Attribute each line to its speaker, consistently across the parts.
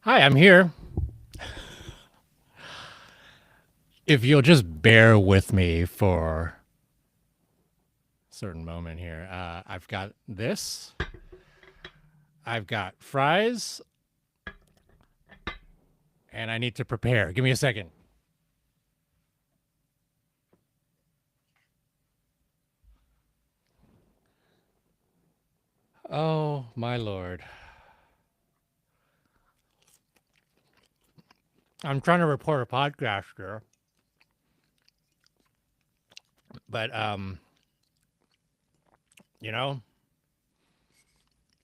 Speaker 1: Hi, I'm here. If you'll just bear with me for a certain moment here, I've got this. I've got fries, and I need to prepare. Give me a second. Oh, my lord. I'm trying to report a podcast here, but you know,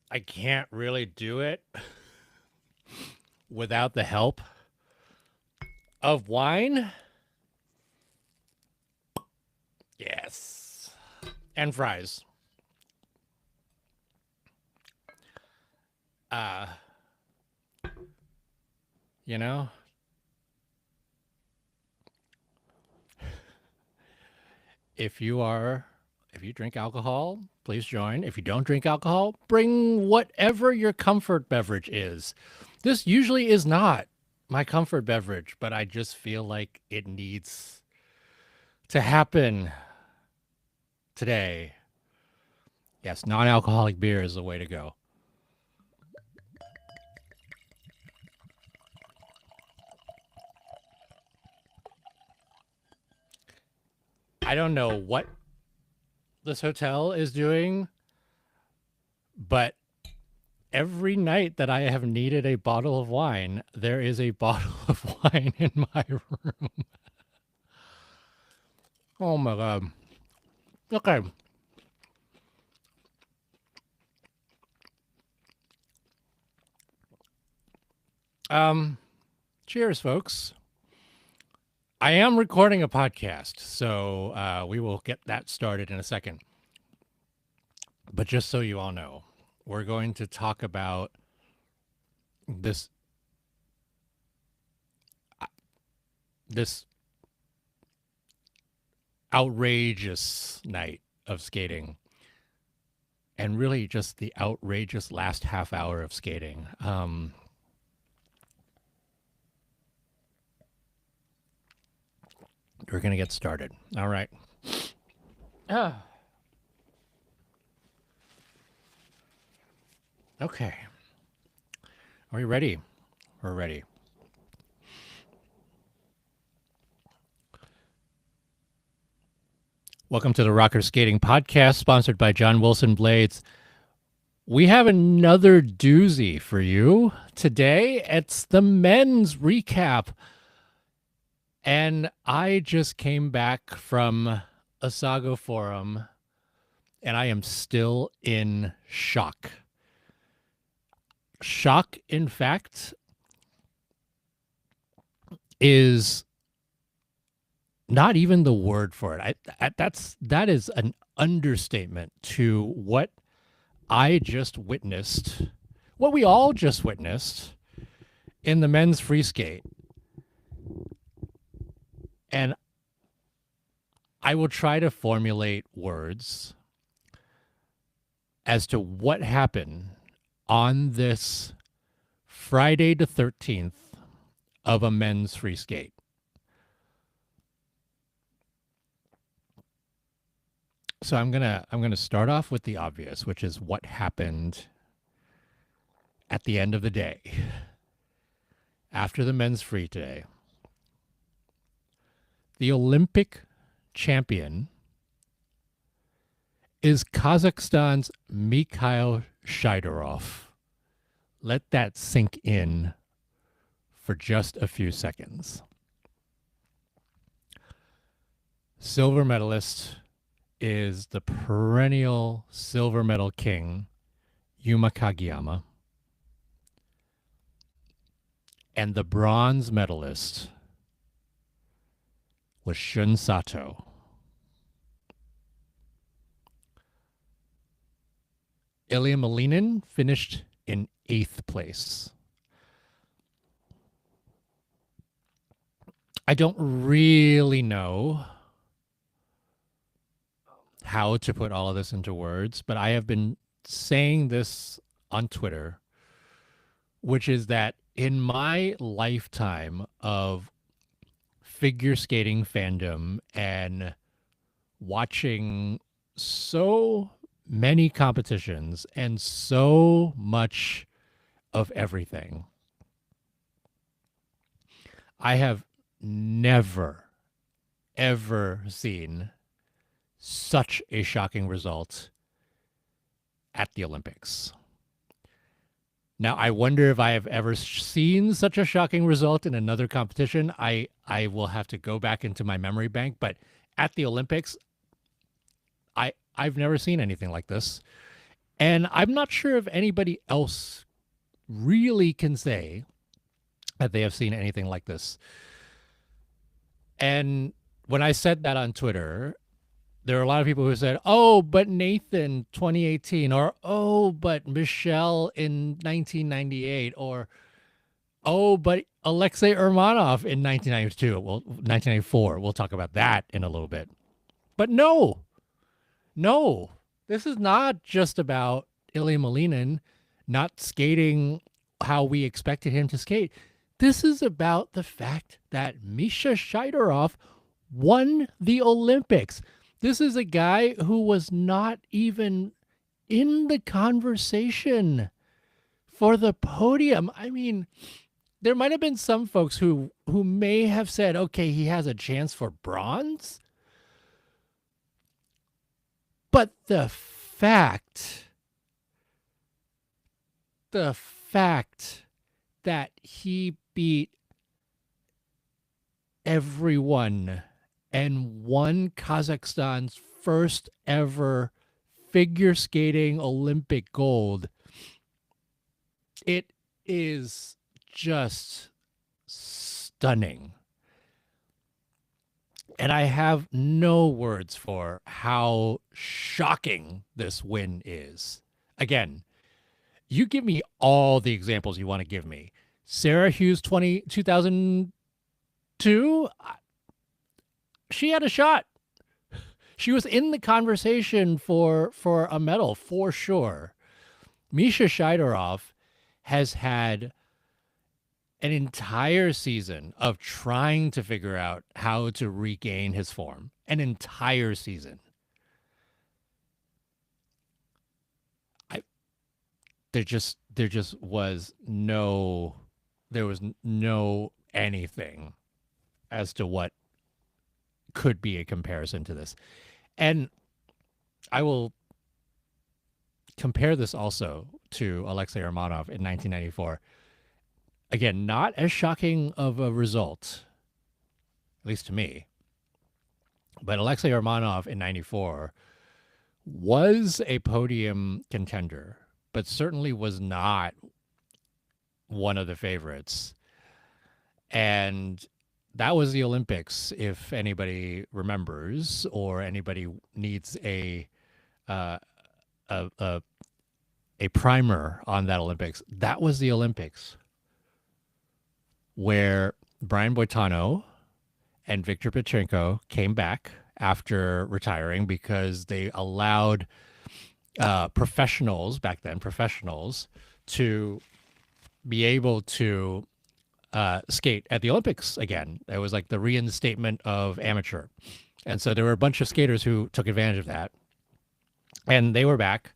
Speaker 1: I can't really do it without the help of wine. Yes. And fries. Uh, you know, if you are if you drink alcohol, please join. If you don't drink alcohol, bring whatever your comfort beverage is. This usually is not my comfort beverage, but I just feel like it needs to happen today. Yes, non-alcoholic beer is the way to go. I don't know what this hotel is doing, but every night that I have needed a bottle of wine, there is a bottle of wine in my room. Oh my god. Okay. Um Cheers, folks. I am recording a podcast, so we will get that started in a second. But just so you all know, we're going to talk about this this outrageous night of skating, and really just the outrageous last half hour of skating. We're gonna get started. All right. Ah, okay. Are we ready? We're ready. Welcome to the Rocker Skating Podcast, sponsored by John Wilson Blades. We have another doozy for you today. It's the men's recap. And I just came back from a Sago forum and I am still in shock. Shock, in fact, is not even the word for it. That is an understatement to what I just witnessed, what we all just witnessed in the men's free skate. And I will try to formulate words as to what happened on this Friday the 13th of a men's free skate. So I'm gonna start off with the obvious, which is what happened at the end of the day after the men's free today. The Olympic champion is Kazakhstan's Mikhail Shaidorov. Let that sink in for just a few seconds. Silver medalist is the perennial silver medal king, Yuma Kagiyama. And the bronze medalist was Shun Sato. Ilia Malinin finished in 8th place. I don't really know how to put all of this into words, but I have been saying this on Twitter which is that in my lifetime of figure skating fandom and watching so many competitions and so much of everything, I have never, ever seen such a shocking result at the Olympics. Now, I wonder if I have ever seen such a shocking result in another competition. I will have to go back into my memory bank, but at the Olympics, I've never seen anything like this. And I'm not sure if anybody else really can say that they have seen anything like this. And when I said that on Twitter, there are a lot of people who said, "Oh, but Nathan 2018," or "Oh, but Michelle in 1998," or "Oh, but Alexei Urmanov in 1992." Well, 1994. We'll talk about that in a little bit. But no, no, this is not just about Ilia Malinin not skating how we expected him to skate. This is about the fact that Misha Shaidorov won the Olympics. This is a guy who was not even in the conversation for the podium. I mean, there might have been some folks who may have said, okay, he has a chance for bronze. But the fact that he beat everyone and won Kazakhstan's first ever figure skating Olympic gold, it is just stunning. And I have no words for how shocking this win is. Again, you give me all the examples you want to give me. Sarah Hughes 2002, she had a shot. She was in the conversation for a medal for sure. Misha Shaidorov has had an entire season of trying to figure out how to regain his form. An entire season. There just was no anything as to what could be a comparison to this. And I will compare this also to Alexei Urmanov in 1994. Again, not as shocking of a result, at least to me. But Alexei Urmanov in 94 was a podium contender, but certainly was not one of the favorites. And that was the Olympics, if anybody remembers or anybody needs a primer on that Olympics. That was the Olympics where Brian Boitano and Viktor Petchenko came back after retiring because they allowed professionals, back then, to be able to skate at the Olympics again. It was like the reinstatement of amateur. And so there were a bunch of skaters who took advantage of that. And they were back.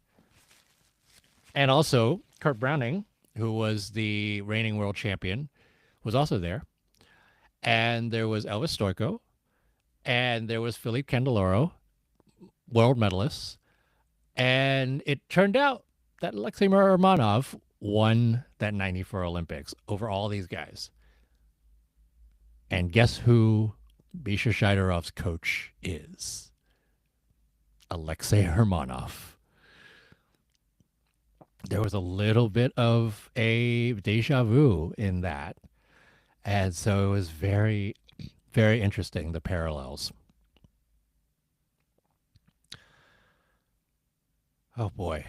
Speaker 1: And also, Kurt Browning, who was the reigning world champion, was also there. And there was Elvis Stoico. And there was Philippe Candeloro, world medalists. And it turned out that Alexei Urmanov won that 94 Olympics over all these guys. And guess who Misha Shaidorov's coach is? Alexei Urmanov. There was a little bit of a deja vu in that. And so it was very, very interesting, the parallels. Oh boy.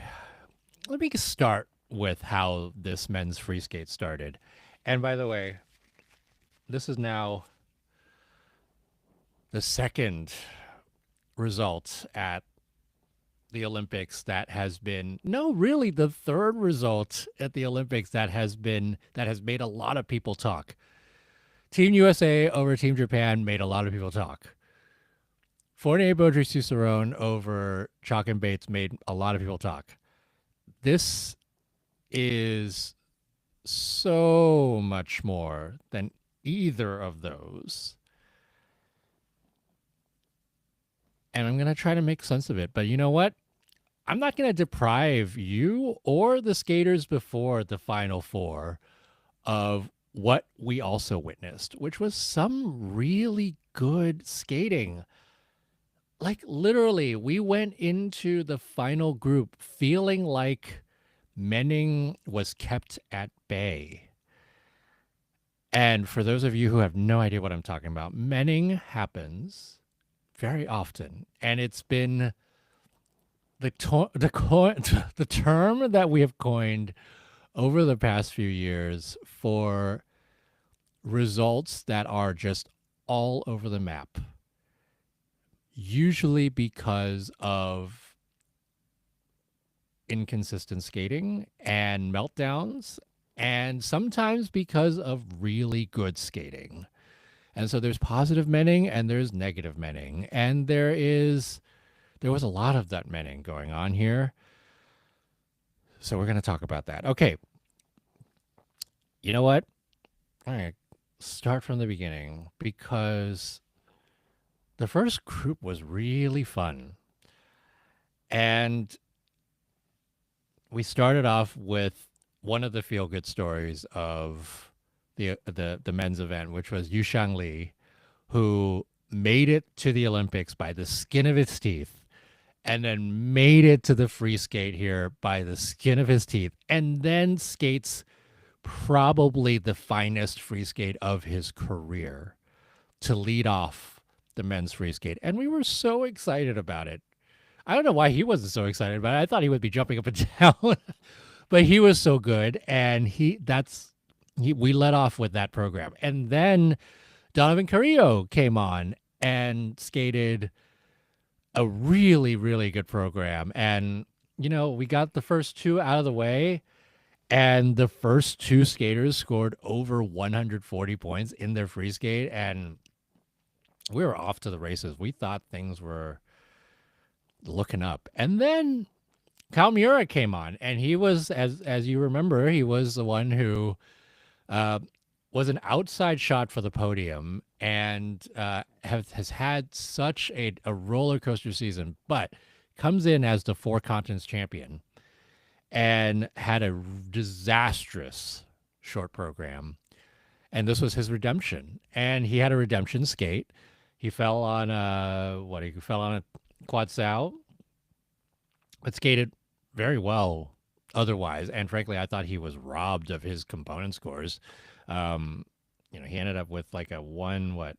Speaker 1: Let me start with how this men's free skate started. And by the way, this is now the second result at the Olympics that has been no, really the third result at the Olympics that has made a lot of people talk. Team USA over Team Japan made a lot of people talk. Fournier Beaudry Cicerone over Chalk and Bates made a lot of people talk. This is so much more than either of those. And I'm going to try to make sense of it. But you know what? I'm not going to deprive you or the skaters before the Final Four of what we also witnessed, which was some really good skating. Like, literally, we went into the final group feeling like Menning was kept at bay. And for those of you who have no idea what I'm talking about, Menning happens very often. And it's been the term that we have coined over the past few years for results that are just all over the map, usually because of inconsistent skating and meltdowns, and sometimes because of really good skating. And so there's positive Menning and there's negative Menning, and there was a lot of that Menning going on here. So we're going to talk about that. Okay. You know what? All right. Start from the beginning because the first group was really fun. And we started off with one of the feel good stories of the men's event, which was Yu Shangli, who made it to the Olympics by the skin of his teeth and then made it to the free skate here by the skin of his teeth, and then skates probably the finest free skate of his career to lead off the men's free skate. And we were so excited about it. I don't know why he wasn't so excited about it. I thought he would be jumping up and down, but he was so good. And we let off with that program. And then Donovan Carrillo came on and skated a really, really good program. And, we got the first two out of the way, and the first two skaters scored over 140 points in their free skate. And we were off to the races. We thought things were looking up. And then Kyle Miura came on, and he was, as you remember, he was the one who was an outside shot for the podium and has had such a roller coaster season, but comes in as the four continents champion and had a disastrous short program. And this was his redemption. And he had a redemption skate. He fell on he fell on a quad sow, but skated very well otherwise. And frankly, I thought he was robbed of his component scores. He ended up with like a with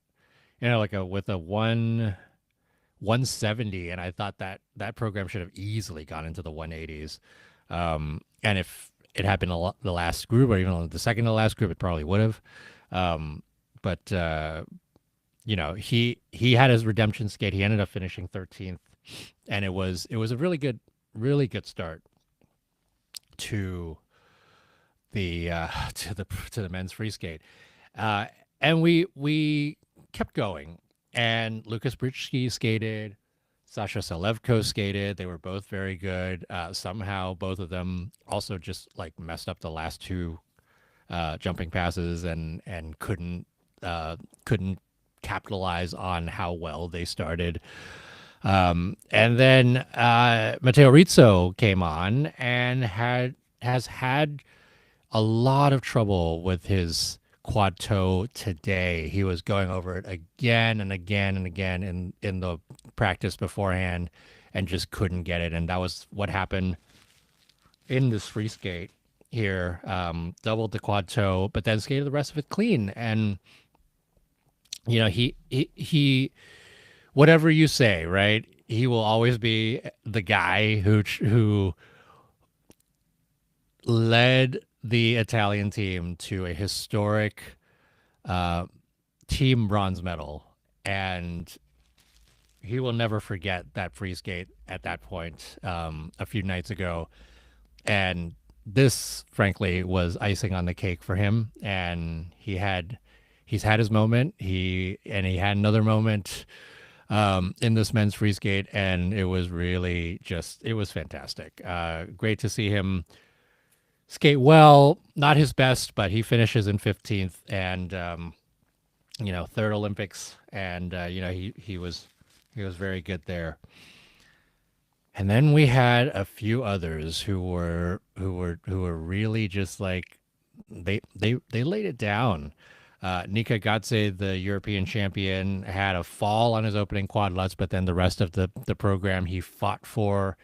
Speaker 1: a 170, and I thought that program should have easily gone into the 180s. And if it had been the last group, or even the second to last group, it probably would have. But he had his redemption skate. He ended up finishing 13th, and it was a really good start to the to the men's free skate. And we kept going, and Lucas Britschke skated. Sasha Selevko skated. They were both very good. Somehow, both of them also just like messed up the last two jumping passes and couldn't capitalize on how well they started. And then Matteo Rizzo came on and has had a lot of trouble with his quad toe today. He was going over it again and again and again in the practice beforehand and just couldn't get it. And that was what happened in this free skate here. Doubled the quad toe, but then skated the rest of it clean. And he whatever you say, right? He will always be the guy who led the Italian team to a historic team bronze medal. And he will never forget that free skate at that point a few nights ago. And this, frankly, was icing on the cake for him. And he's had his moment. He had another moment in this men's free skate, and it was really just it was fantastic. Great to see him skate well. Not his best, but he finishes in 15th, and third Olympics, and he was very good there. And then we had a few others who were really just like they laid it down. Nika Gatze, the European champion, had a fall on his opening quad lutz, but then the rest of the program he fought for,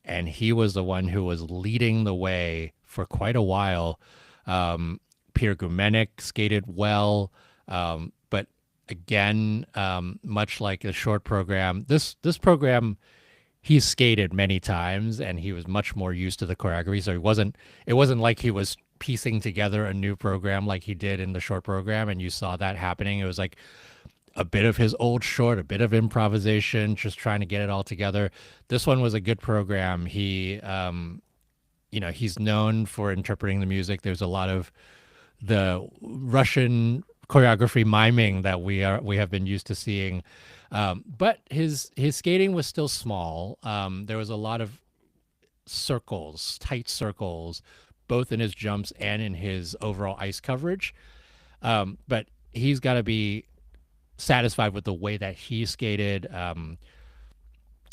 Speaker 1: and he was the one who was leading the way for quite a while. Pierre Gumenik skated well, but again, much like the short program, this program he's skated many times and he was much more used to the choreography. So it wasn't like he was piecing together a new program like he did in the short program. And you saw that happening. It was like a bit of his old short, a bit of improvisation, just trying to get it all together. This one was a good program. He's known for interpreting the music. There's a lot of the Russian choreography miming that we have been used to seeing. But his skating was still small. There was a lot of circles, tight circles, both in his jumps and in his overall ice coverage. But he's got to be satisfied with the way that he skated.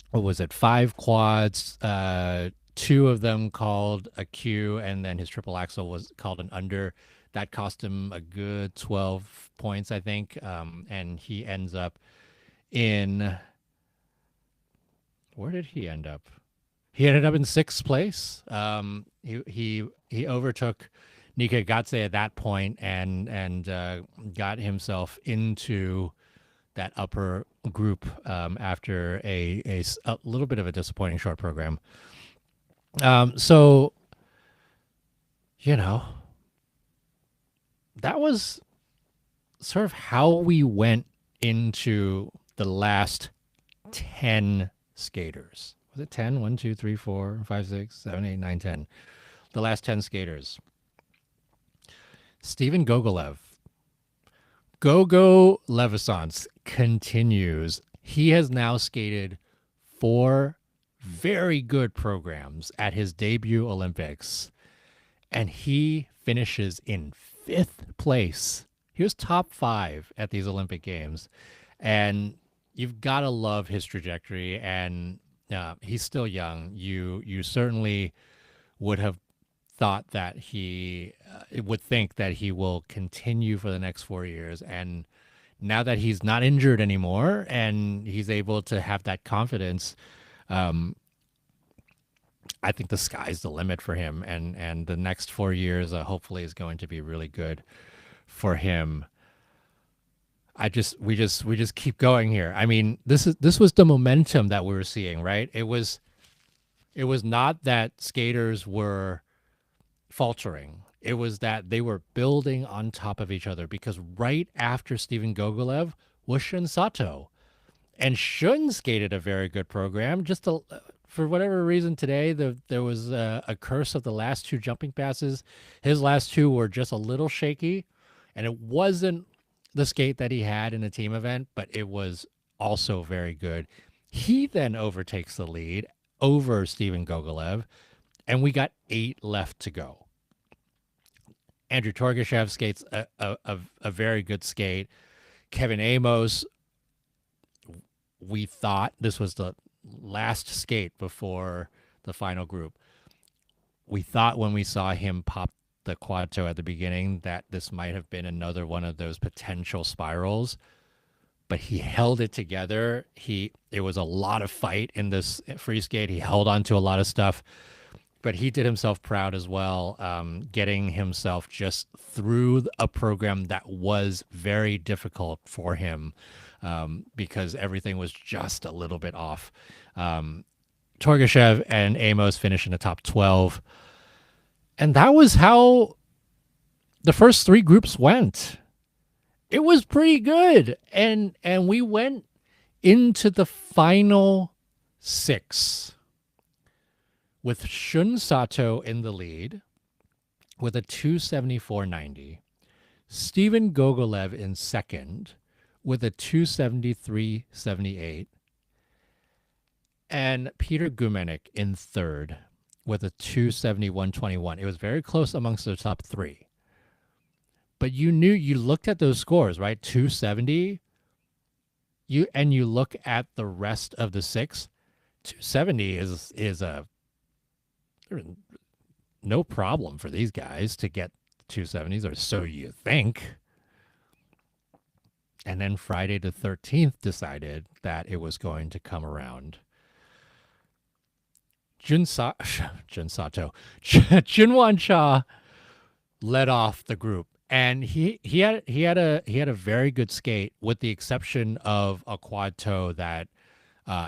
Speaker 1: What was it? 5 quads, 2 of them called a Q, and then his triple axel was called an under. That cost him a good 12 points, I think. And he ends up in, where did he end up? He ended up in 6th place. He overtook Nika Gatze at that point and got himself into that upper group after a little bit of a disappointing short program. So, that was sort of how we went into the last 10 skaters. Was it 10? 1, 2, 3, 4, 5, 6, 7, 8, 9, 10. The last 10 skaters. Steven Gogolev. Gogo Levissance continues. He has now skated 4 very good programs at his debut Olympics, and he finishes in 5th place. He was top 5 at these Olympic Games, and you've got to love his trajectory. And he's still young. You certainly would have thought that he would think that he will continue for the next 4 years. And now that he's not injured anymore and he's able to have that confidence, I think the sky's the limit for him. And the next 4 years hopefully is going to be really good for him. We just keep going here. I mean, this was the momentum that we were seeing, right? It was not that skaters were faltering. It was that they were building on top of each other, because right after Steven Gogolev was Shun Sato. And Shun skated a very good program. For whatever reason today, there was a curse of the last 2 jumping passes. His last 2 were just a little shaky, and it wasn't the skate that he had in a team event, but it was also very good. He then overtakes the lead over Steven Gogolev, and we got 8 left to go. Andrew Torgashev skates a very good skate. Kevin Amos, we thought this was the last skate before the final group. We thought when we saw him pop the quad toe at the beginning that this might have been another one of those potential spirals, but he held it together. It was a lot of fight in this free skate. He held on to a lot of stuff, but he did himself proud as well, getting himself just through a program that was very difficult for him, because everything was just a little bit off. Torgashev and Amos finished in the top 12. And that was how the first 3 groups went. It was pretty good. And we went into the final six with Shun Sato in the lead with a 274.90. Steven Gogolev in second with a 273.78. And Peter Gumenik in third with a 271.21. It was very close amongst the top three. But you knew, you looked at those scores, right? 270. You look at the rest of the six, 270 is a no problem for these guys to get 270s, or so you think. And then Friday the 13th decided that it was going to come around. Sato, Junhwan Cha led off the group, and he had a very good skate, with the exception of a quad toe that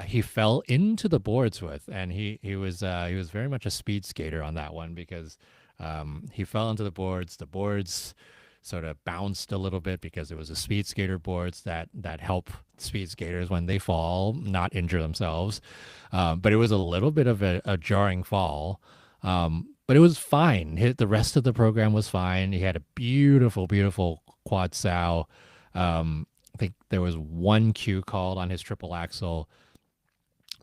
Speaker 1: he fell into the boards with, and he was very much a speed skater on that one, because he fell into the boards. The boards sort of bounced a little bit because it was a speed skater boards that help speed skaters when they fall not injure themselves. But it was a little bit of a jarring fall. But it was fine. The rest of the program was fine. He had a beautiful, beautiful quad sow. I think there was one cue called on his triple axel,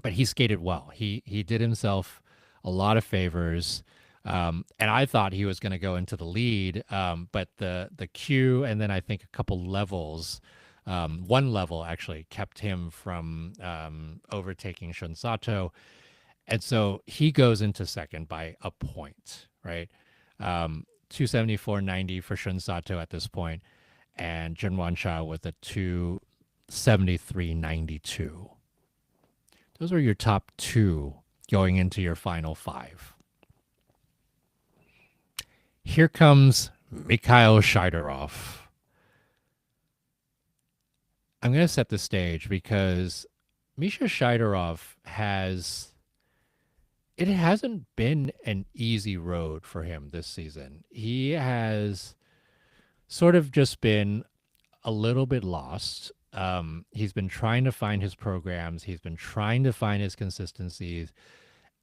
Speaker 1: but he skated well. He did himself a lot of favors. And I thought he was going to go into the lead, but the cue, and then I think a couple levels, one level actually kept him from overtaking Shun Sato. And so he goes into second by a point, right? 274.90 for Shun Sato at this point, and Junhwan Cha with a 273.92. Those are your top two going into your final five. Here comes Mikhail Shaidorov. I'm going to set the stage because Misha Shaidorov it hasn't been an easy road for him this season. He has sort of just been a little bit lost. He's been trying to find his programs. He's been trying to find his consistencies.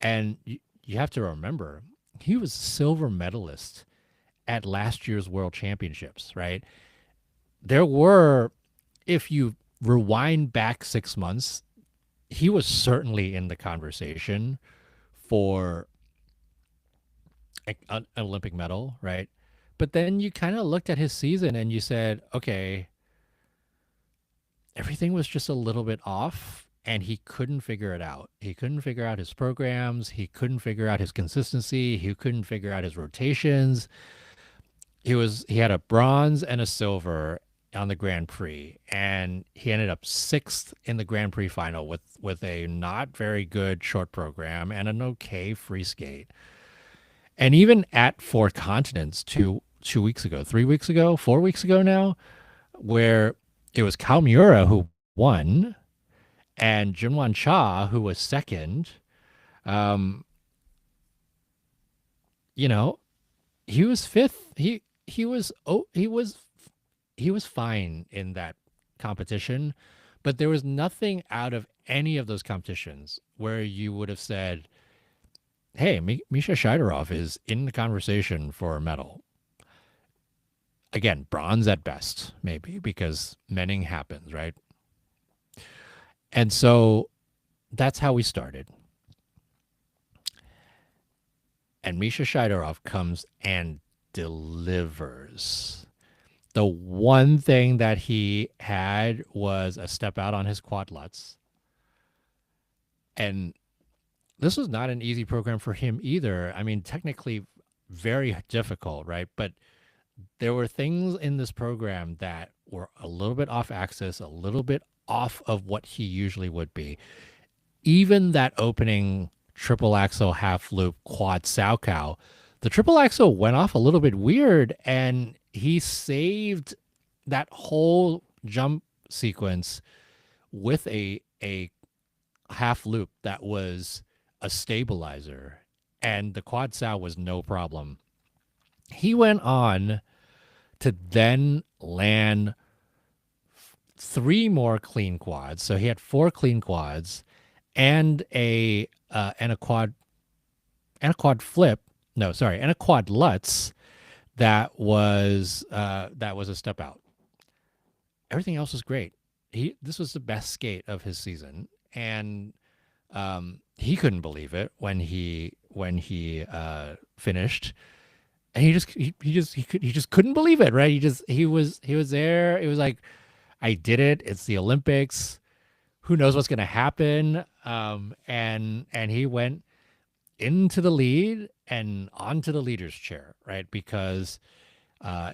Speaker 1: And you have to remember, he was a silver medalist at last year's World Championships, right? There were, if you rewind back 6 months, he was certainly in the conversation for an Olympic medal, right? But then you kind of looked at his season and you said, okay, everything was just a little bit off, and he couldn't figure it out. He couldn't figure out his programs. He couldn't figure out his consistency. He couldn't figure out his rotations. He had a bronze and a silver on the Grand Prix, and he ended up sixth in the Grand Prix final with a not very good short program and an okay free skate. And even at Four Continents 2 weeks ago, 3 weeks ago, 4 weeks ago now, where it was Kalmiura who won and Junhwan Cha who was second, um, you know, he was fifth. He was fine in that competition, but there was nothing out of any of those competitions where you would have said, hey, Misha Shaidorov is in the conversation for a medal. Again, bronze at best, maybe, because menning happens, right? And so that's how we started. And Misha Shaidorov comes and delivers. The one thing that he had was a step out on his quad lutz. And this was not an easy program for him either. I mean, technically very difficult, right? But there were things in this program that were a little bit off axis, a little bit off of what he usually would be. Even that opening triple axel half loop quad Saukow, the triple axel went off a little bit weird, and he saved that whole jump sequence with a half loop that was a stabilizer, and the quad sow was no problem. He went on to then land three more clean quads. So he had four clean quads and a quad flip. No, sorry, and a quad Lutz that was a step out. Everything else was great. This was the best skate of his season, and he couldn't believe it when he finished, and he just couldn't believe it. Right? He was there. It was like, I did it. It's the Olympics. Who knows what's going to happen? And he went into the lead and onto the leader's chair, right? Because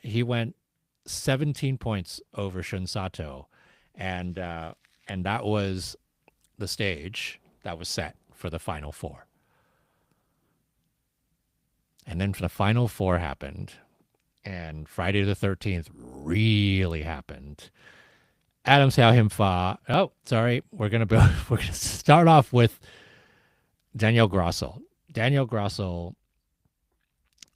Speaker 1: he went 17 points over Shun Sato, and that was the stage that was set for the final four. And then the final four happened, and Friday the 13th really happened. Adam Xiao Him Fa. Oh, sorry. We're gonna start off with Daniel Grossel. Daniel Grossel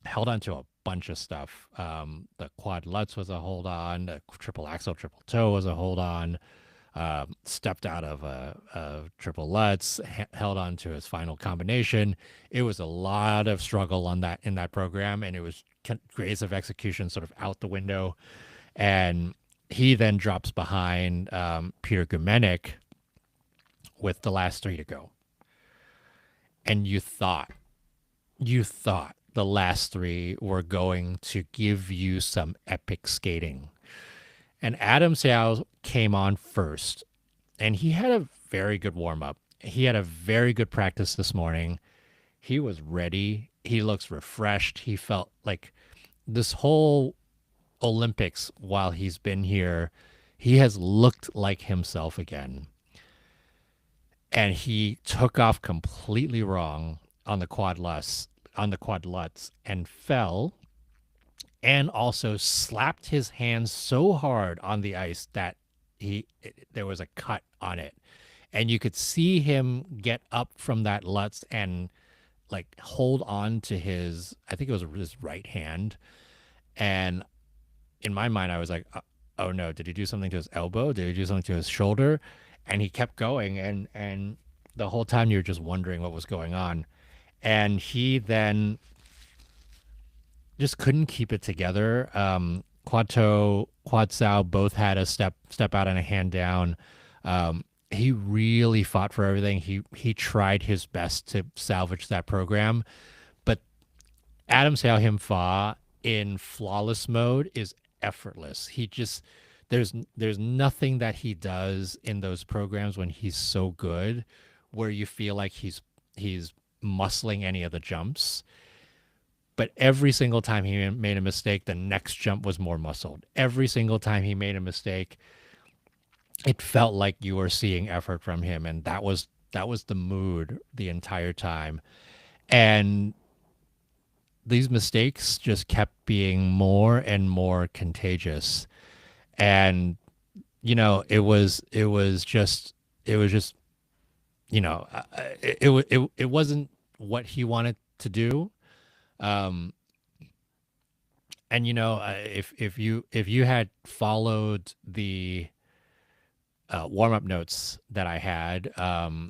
Speaker 1: held on to a bunch of stuff. The quad Lutz was a hold on. The triple axel, triple toe was a hold on. Stepped out of a triple Lutz, held on to his final combination. It was a lot of struggle on that in that program, and it was grace of execution sort of out the window. And he then drops behind Peter Gumenik with the last three to go. And you thought the last three were going to give you some epic skating. And Adam Xiao came on first, and he had a very good warm up. He had a very good practice this morning. He was ready. He looks refreshed. He felt like this whole Olympics, while he's been here, he has looked like himself again. And he took off completely wrong on the quad Lutz, and fell, and also slapped his hands so hard on the ice that there was a cut on it. And you could see him get up from that Lutz and like hold on to I think it was his right hand. And in my mind, I was like, oh no, did he do something to his elbow? Did he do something to his shoulder? And he kept going. And the whole time you're just wondering what was going on. And he then just couldn't keep it together. Quad toe, quad sow both had a step out and a hand down. He really fought for everything. He tried his best to salvage that program, but Adam Xiao Him Fa in flawless mode is effortless. He just there's nothing that he does in those programs when he's so good where you feel like he's muscling any of the jumps. But every single time he made a mistake, the next jump was more muscled. Every single time he made a mistake, it felt like you were seeing effort from him, and that was the mood the entire time. And these mistakes just kept being more and more contagious. And it was just it wasn't what he wanted to do. And if you had followed the warm up notes that I had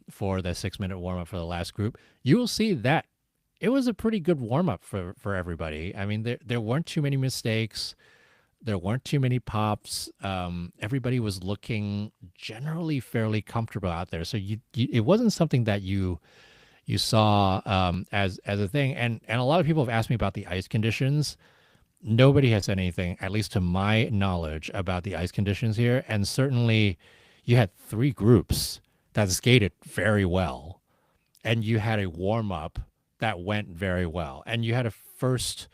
Speaker 1: for the 6-minute warm up for the last group, you will see that it was a pretty good warm up for everybody. I mean, there weren't too many mistakes. There weren't too many pops. Everybody was looking generally fairly comfortable out there. So it wasn't something that you saw as a thing. And a lot of people have asked me about the ice conditions. Nobody has said anything, at least to my knowledge, about the ice conditions here. And certainly you had 3 groups that skated very well. And you had a warm up that went very well. And you had a first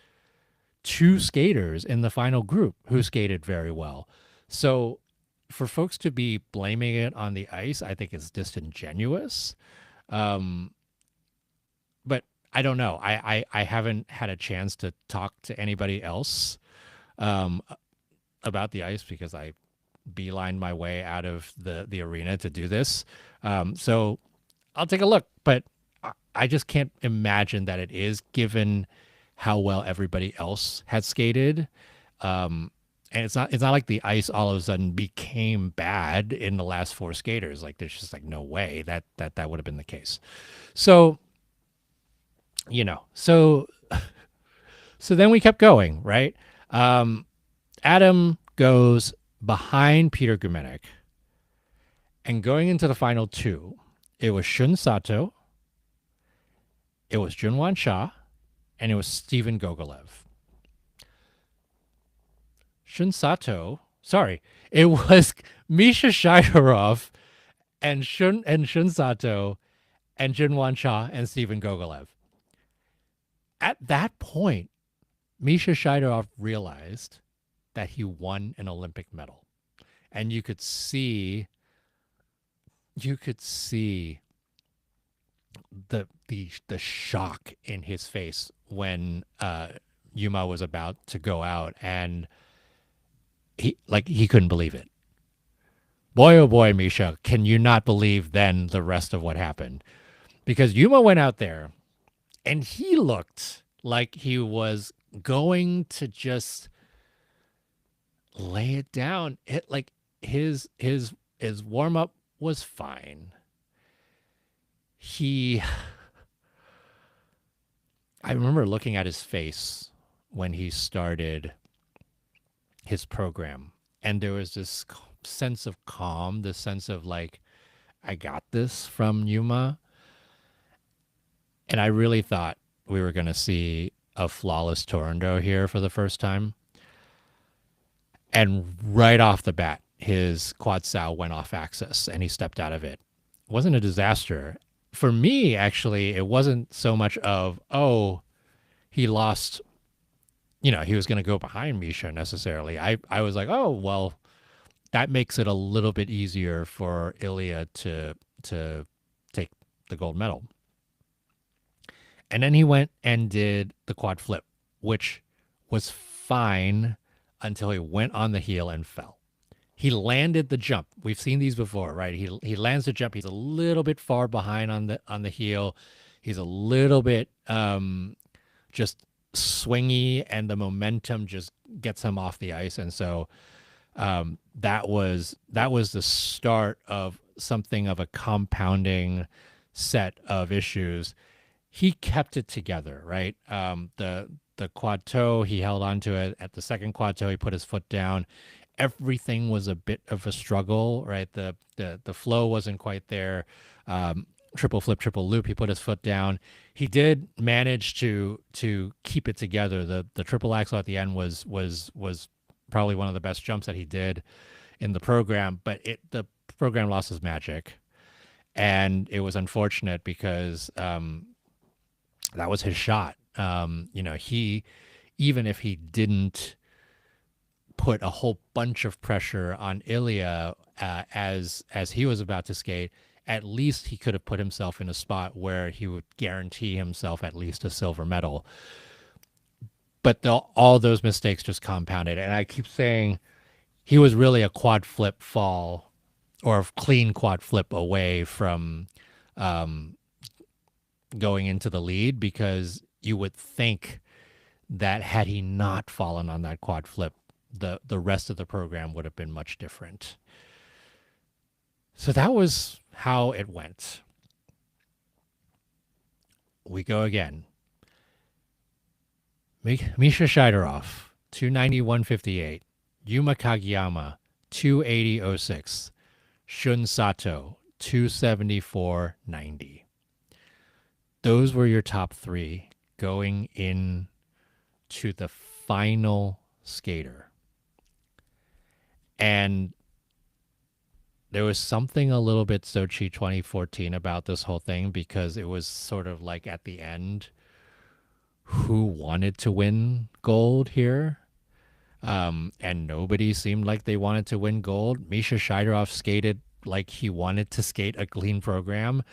Speaker 1: 2 skaters in the final group who skated very well. So for folks to be blaming it on the ice, I think is disingenuous. But I don't know. I haven't had a chance to talk to anybody else about the ice because I beelined my way out of the arena to do this. So I'll take a look, but I just can't imagine that it is, given how well everybody else had skated. And And it's not like the ice all of a sudden became bad in the last four skaters. Like there's just like no way that would have been the case. So, you know, so then we kept going, right? Um, Adam goes behind Peter Gumenek, and going into the final two, it was Shun Sato, it was Junhwan Cha, and it was Steven Gogolev. Shun Sato, sorry, it was Misha Shaidorov and Shun Sato and Junhwan Cha and Steven Gogolev. At that point, Misha Shaidorov realized that he won an Olympic medal. And you could see the shock in his face when Yuma was about to go out, and he couldn't believe it. Boy, oh boy, Misha, can you not believe then the rest of what happened? Because Yuma went out there and he looked like he was going to just lay it down. It like his warm up was fine. He I remember looking at his face when he started his program, and there was this sense of calm, this sense of like, I got this from Yuma. And I really thought we were going to see a flawless Torando here for the first time. And right off the bat, his quad sow went off axis and he stepped out of it. It wasn't a disaster. For me, actually, it wasn't so much of, oh, he lost, he was going to go behind Misha necessarily. I was like, oh, well, that makes it a little bit easier for Ilia to take the gold medal. And then he went and did the quad flip, which was fine until he went on the heel and fell. He landed the jump. We've seen these before, right? He lands the jump. He's a little bit far behind on the heel. He's a little bit just swingy, and the momentum just gets him off the ice. And so that was the start of something of a compounding set of issues. He kept it together, right? The quad toe, he held on to it. At the second quad toe, he put his foot down. Everything was a bit of a struggle, right? The flow wasn't quite there. Triple flip, triple loop, he put his foot down. He did manage to keep it together. The triple axel at the end was probably one of the best jumps that he did in the program, but the program lost its magic. And it was unfortunate because that was his shot. He, even if he didn't put a whole bunch of pressure on Ilia as he was about to skate, at least he could have put himself in a spot where he would guarantee himself at least a silver medal. But all those mistakes just compounded. And I keep saying he was really a quad flip fall or a clean quad flip away from going into the lead, because you would think that had he not fallen on that quad flip, the rest of the program would have been much different. So that was how it went. We go again. Misha Shaidorov, 291.58. Yuma Kagiyama, 280.06. Shun Sato, 274.90. Those were your top three going in to the final skater. And there was something a little bit Sochi 2014 about this whole thing, because it was sort of like at the end, who wanted to win gold here? And nobody seemed like they wanted to win gold. Misha Shaidorov skated like he wanted to skate a clean program.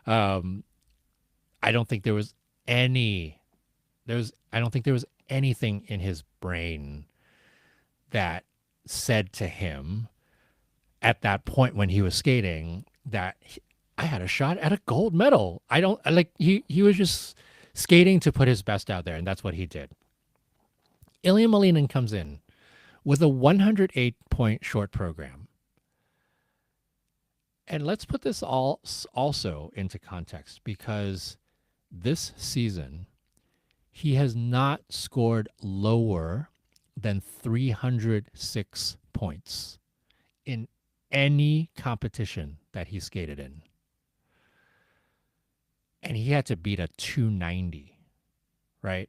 Speaker 1: I don't think there was anything in his brain that said to him at that point when he was skating that I had a shot at a gold medal. He was just skating to put his best out there, and that's what he did. Ilia Malinin comes in with a 108-point short program. And let's put this all also into context, because this season he has not scored lower than 306 points in any competition that he skated in. And he had to beat a 290, right?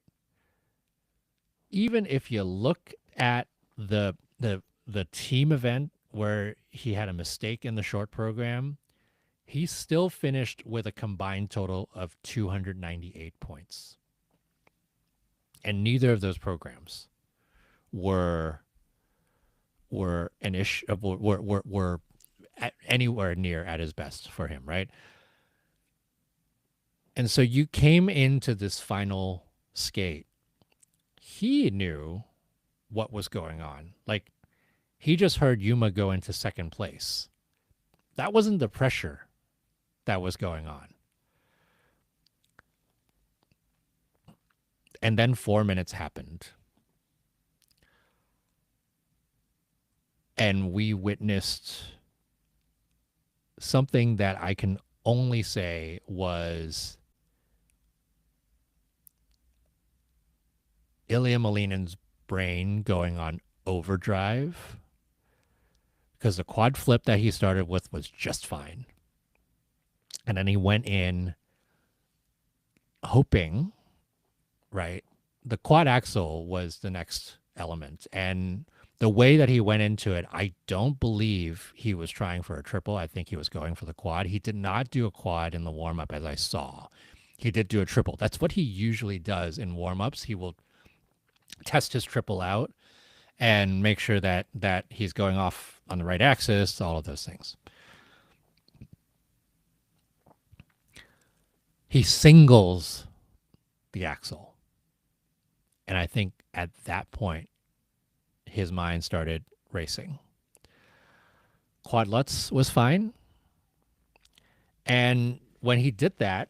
Speaker 1: Even if you look at the team event where he had a mistake in the short program, he still finished with a combined total of 298 points. And neither of those programs were an issue, were anywhere near at his best for him, right? And so you came into this final skate. He knew what was going on. Like, he just heard Yuma go into second place. That wasn't the pressure that was going on. And then 4 minutes happened. And we witnessed something that I can only say was Ilia Malinin's brain going on overdrive, because the quad flip that he started with was just fine. And then he went in hoping, right? The quad axel was the next element. And the way that he went into it, I don't believe he was trying for a triple. I think he was going for the quad. He did not do a quad in the warm-up, as I saw. He did do a triple. That's what he usually does in warm-ups. He will test his triple out and make sure that he's going off on the right axis, all of those things. He singles the axle. And I think at that point, his mind started racing. Quad Lutz was fine. And when he did that,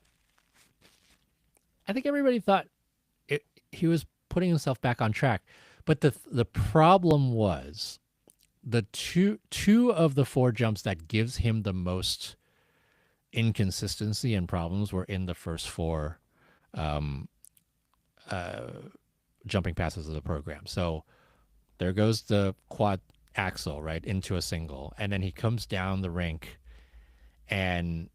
Speaker 1: I think everybody thought he was putting himself back on track. But the problem was the two of the 4 jumps that gives him the most inconsistency and problems were in the first 4 jumping passes of the program. So there goes the quad axle, right, into a single. And then he comes down the rink. And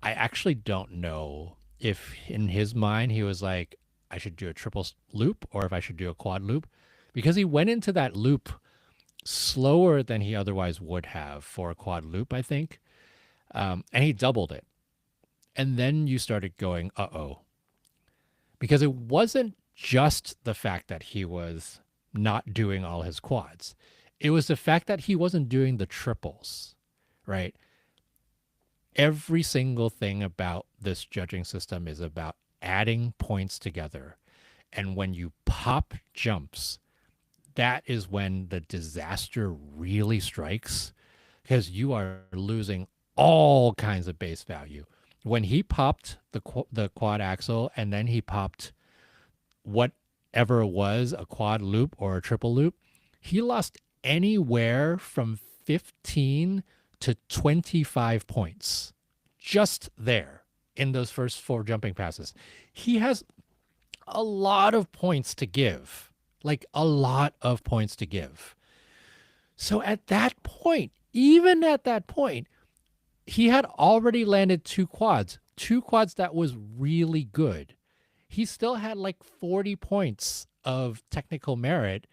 Speaker 1: I actually don't know if in his mind he was like, I should do a triple loop or if I should do a quad loop, because he went into that loop slower than he otherwise would have for a quad loop, I think. And he doubled it. And then you started going, uh-oh. Because it wasn't just the fact that he was not doing all his quads. It was the fact that he wasn't doing the triples, right? Every single thing about this judging system is about adding points together. And when you pop jumps, that is when the disaster really strikes, because you are losing all kinds of base value. When he popped the quad axle and then he popped whatever it was, a quad loop or a triple loop, he lost anywhere from 15 to 25 points just there in those first 4 jumping passes. He has a lot of points to give, like a lot of points to give. So at that point, even at that point, he had already landed 2 quads that was really good. He still had like 40 points of technical merit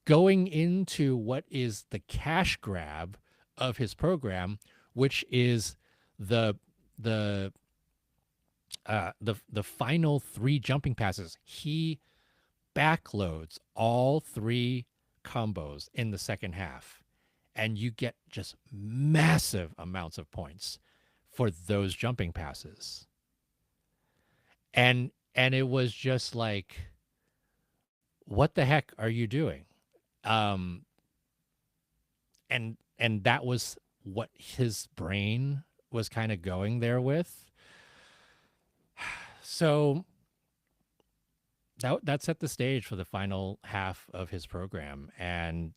Speaker 1: going into what is the cash grab of his program, which is the final 3 jumping passes. He backloads all 3 combos in the second half, and you get just massive amounts of points for those jumping passes. And it was just like, what the heck are you doing? And that was what his brain was kind of going there with. So that set the stage for the final half of his program. And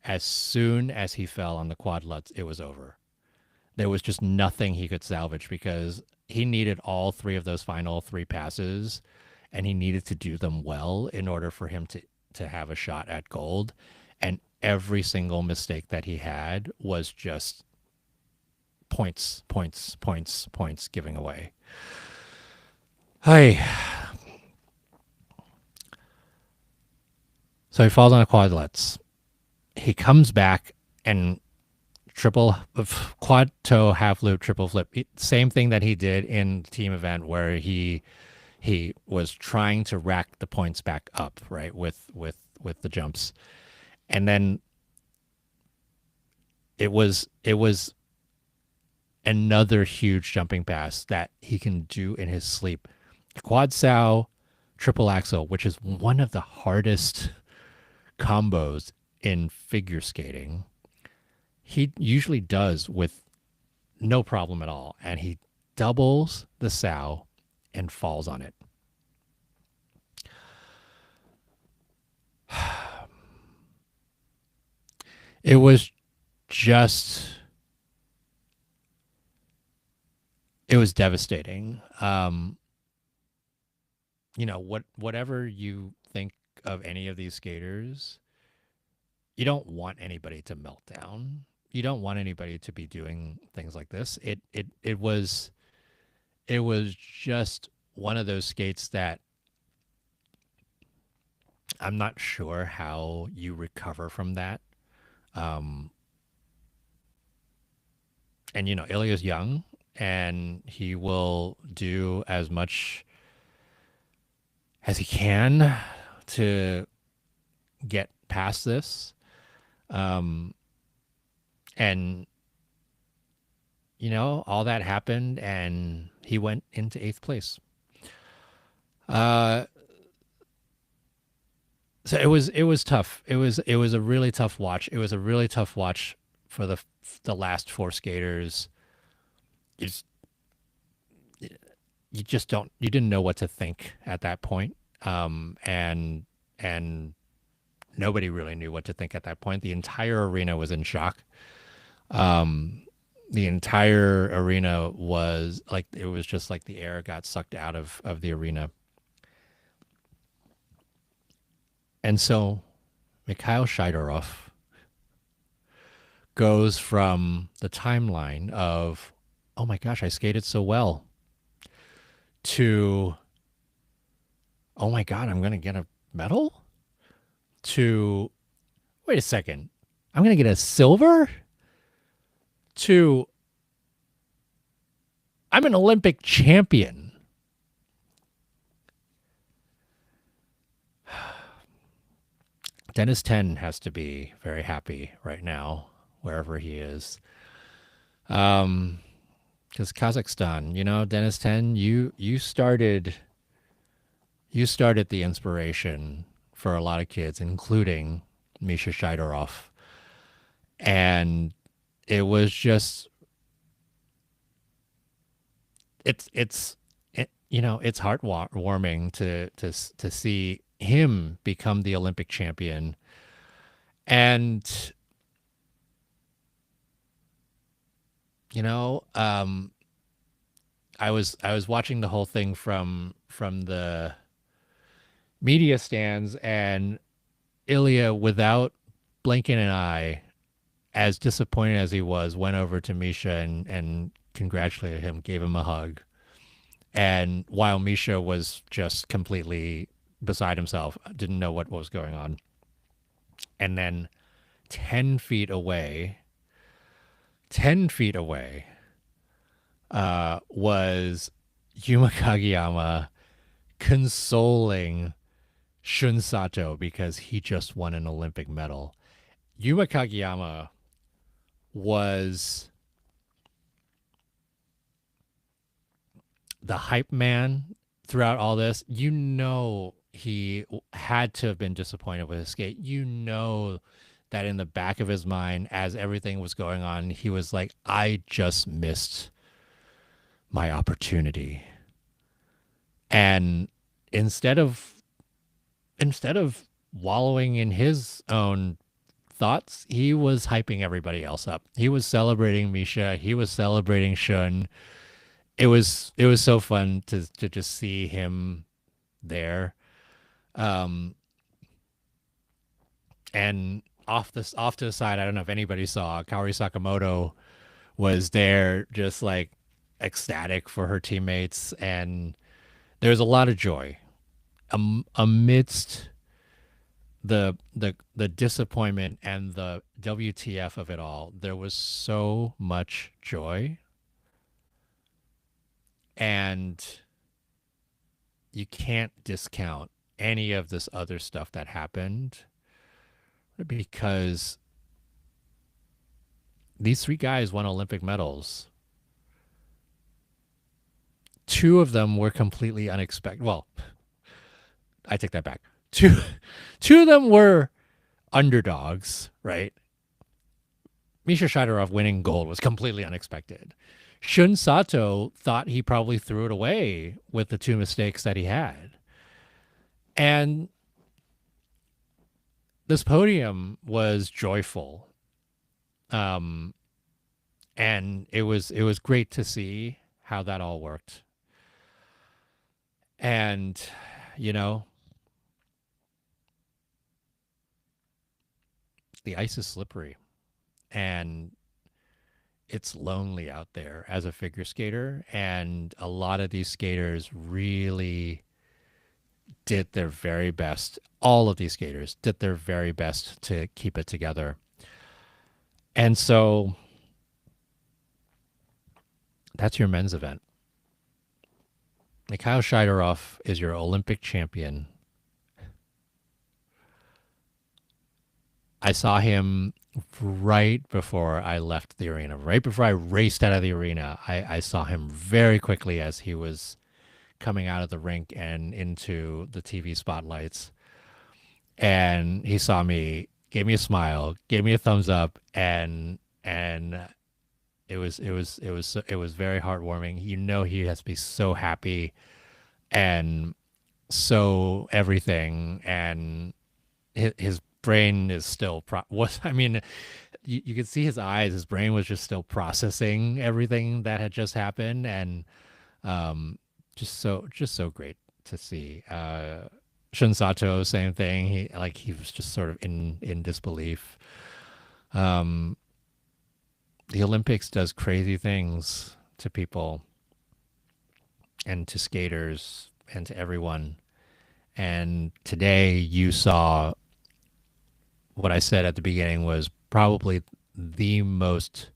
Speaker 1: as soon as he fell on the quad lutz, it was over. There was just nothing he could salvage because he needed all three of those final three passes, and he needed to do them well in order for him to have a shot at gold. And every single mistake that he had was just points, points, points, points giving away. Hey. So he falls on a quad lutz. He comes back and triple quad toe half loop triple flip. Same thing that he did in the team event where he was trying to rack the points back up, right, with the jumps. And then it was another huge jumping pass that he can do in his sleep. Quad sow triple axel, which is one of the hardest combos in figure skating, he usually does with no problem at all. And he doubles the sow and falls on it. It was just, it was devastating. Whatever you think of any of these skaters, you don't want anybody to melt down. You don't want anybody to be doing things like this. It was just one of those skates that I'm not sure how you recover from that. Um, and Ilya's young, and he will do as much as he can to get past this. Um, and all that happened, and he went into eighth place. Uh, so it was tough. It was a really tough watch. It was a really tough watch for the last four skaters. You just, you just don't you didn't know what to think at that point. And nobody really knew what to think at that point. The entire arena was in shock. Um, the entire arena was like, it was just like the air got sucked out of the arena. And so Mikhail Shaidorov goes from the timeline of, oh my gosh, I skated so well, to, oh my God, I'm going to get a medal, to, wait a second, I'm going to get a silver, to, I'm an Olympic champion. Dennis Ten has to be very happy right now, wherever he is. Because Kazakhstan, Dennis Ten, you started the inspiration for a lot of kids, including Misha Shaidorov. And it was just, it's heartwarming to see him become the Olympic champion. And I was watching the whole thing from the media stands, and Ilya, without blinking an eye, as disappointed as he was, went over to Misha and congratulated him, gave him a hug. And while Misha was just completely beside himself, didn't know what was going on. And then 10 feet away, 10 feet away, was Yuma Kagiyama consoling Shun Sato because he just won an Olympic medal. Yuma Kagiyama was the hype man throughout all this. He had to have been disappointed with his skate. That in the back of his mind, as everything was going on, he was like, I just missed my opportunity. And instead of instead of wallowing in his own thoughts, he was hyping everybody else up. He was celebrating Misha. He was celebrating Shun. It was so fun to just see him there. Um, and off to the side, I don't know if anybody saw Kaori Sakamoto was there, just like ecstatic for her teammates, and there was a lot of joy amidst the disappointment and the WTF of it all. There was so much joy, and you can't discount any of this other stuff that happened because these three guys won Olympic medals. Two of them were completely unexpected. Well, I take that back. Two of them were underdogs, right? Mikhail Shaidorov winning gold was completely unexpected. Shun Sato thought he probably threw it away with the two mistakes that he had. And this podium was joyful. Um, and it was great to see how that all worked. And, you know, the ice is slippery and it's lonely out there as a figure skater. And a lot of these skaters really did their very best. All of these skaters did their very best to keep it together. And so that's your men's event. Mikhail Shaidorov is your Olympic champion. I saw him right before I left the arena, right before I raced out of the arena. I saw him very quickly as he was coming out of the rink and into the TV spotlights. And he saw me, gave me a smile, gave me a thumbs up, and it was very heartwarming. You know, he has to be so happy and so everything, and his brain is still I mean, you could see his eyes. His brain was just still processing everything that had just happened, and um, just so great to see. Shun Sato, same thing. He was just sort of in disbelief. Um, the Olympics does crazy things to people and to skaters and to everyone. And today you saw what I said at the beginning was probably the most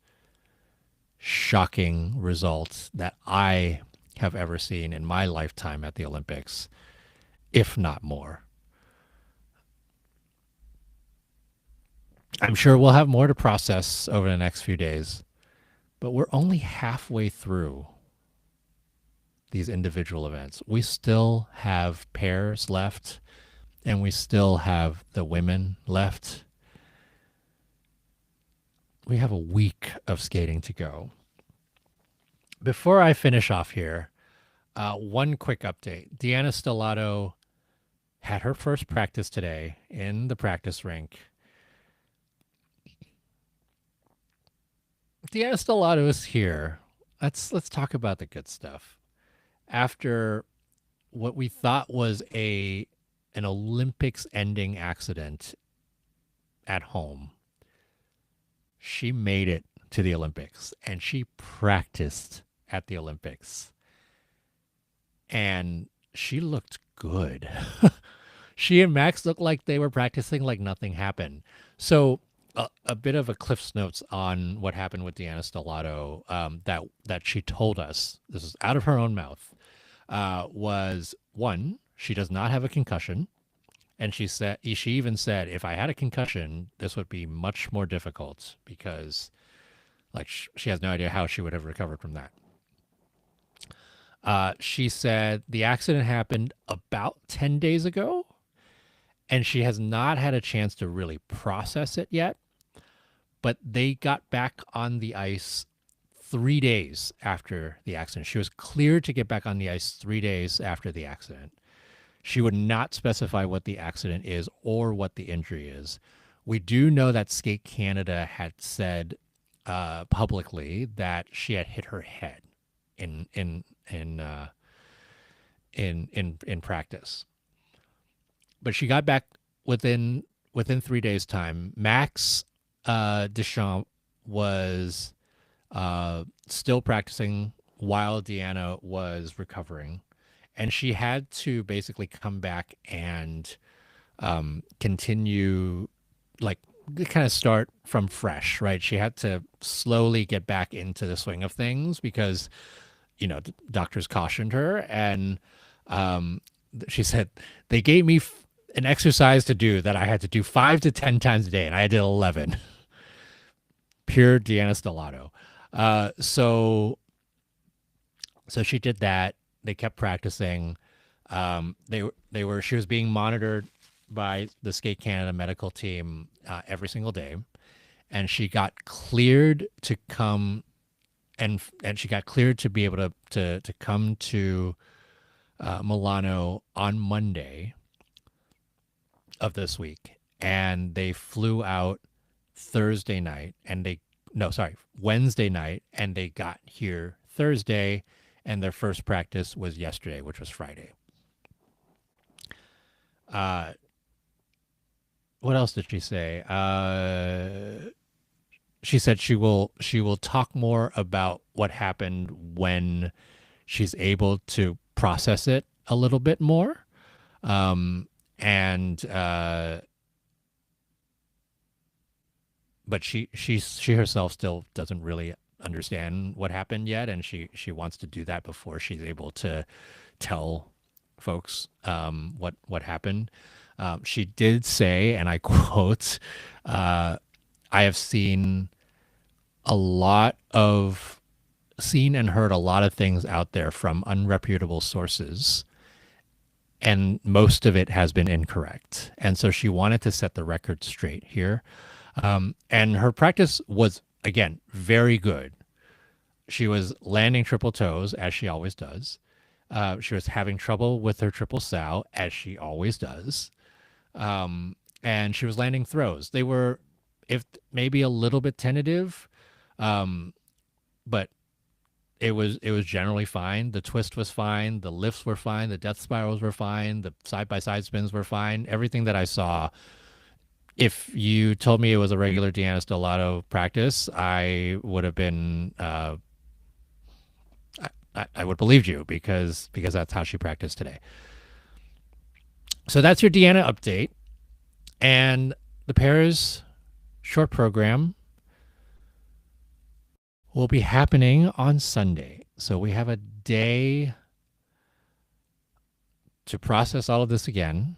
Speaker 1: shocking results that I have ever seen in my lifetime at the Olympics, if not more. I'm sure we'll have more to process over the next few days, but we're only halfway through these individual events. We still have pairs left, and we still have the women left. We have a week of skating to go. Before I finish off here, one quick update. Deanna Stellato had her first practice today in the practice rink. Deanna Stellato is here. Let's talk about the good stuff. After what we thought was an Olympics ending accident at home, she made it to the Olympics and she practiced at the Olympics. And she looked good. She and Max looked like they were practicing like nothing happened. So a bit of a Cliff's Notes on what happened with Deanna Stellato, that she told us, this is out of her own mouth, was one, she does not have a concussion. And she even said, if I had a concussion, this would be much more difficult because like she has no idea how she would have recovered from that. She said the accident happened about 10 days ago, and she has not had a chance to really process it yet. But they got back on the ice 3 days after the accident. She was cleared to get back on the ice 3 days after the accident. She would not specify what the accident is or what the injury is. We do know that Skate Canada had said publicly that she had hit her head in in in uh, in practice, but she got back within 3 days' time. Max Deschamps was still practicing while Deanna was recovering, and she had to basically come back and continue, like, kind of start from fresh, right? She had to slowly get back into the swing of things because, the doctors cautioned her. And she said, they gave me an exercise to do that I had to do 5 to 10 times a day, and I did 11. Pure Deanna Stellato. So she did that. They kept practicing. She was being monitored by the Skate Canada medical team every single day, and she got cleared to come, and she got cleared to be able to come to Milano on Monday of this week, and they flew out Thursday night, Wednesday night, and they got here Thursday, and their first practice was yesterday, which was Friday. What else did she say? She said she will talk more about what happened when she's able to process it a little bit more. And but she herself still doesn't really understand what happened yet, and she wants to do that before she's able to tell folks what happened. She did say, and I quote, "I have seen and heard a lot of things out there from unreputable sources, and most of it has been incorrect." And so she wanted to set the record straight here. And her practice was, again, very good. She was landing triple toes, as she always does. She was having trouble with her triple sow, as she always does. And she was landing throws. They were, if maybe a little bit tentative, but it was generally fine. The twist was fine. The lifts were fine. The death spirals were fine. The side-by-side spins were fine. Everything that I saw, if you told me it was a regular Deanna Stellato practice, I would have been, I would have believed you because that's how she practiced today. So that's your Deanna update. And the pair's short program will be happening on Sunday. So we have a day to process all of this again,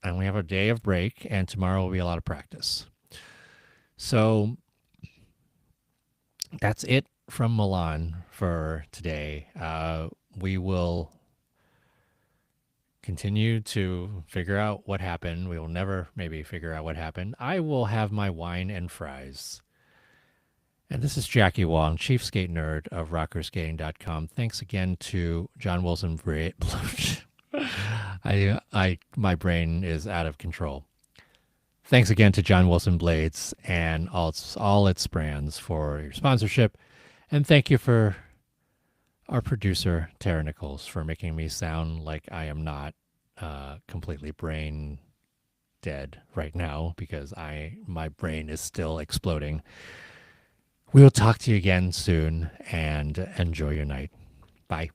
Speaker 1: and we have a day of break, and tomorrow will be a lot of practice. So that's it from Milan for today. We will continue to figure out what happened. We will never maybe figure out what happened. I will have my wine and fries. And this is Jackie Wong, Chief Skate Nerd of rockerskating.com. Thanks again to John Wilson. My brain is out of control. Thanks again to John Wilson Blades and all its brands for your sponsorship. And thank you for our producer, Tara Nichols, for making me sound like I am not completely brain dead right now, because my brain is still exploding. We will talk to you again soon, and enjoy your night. Bye.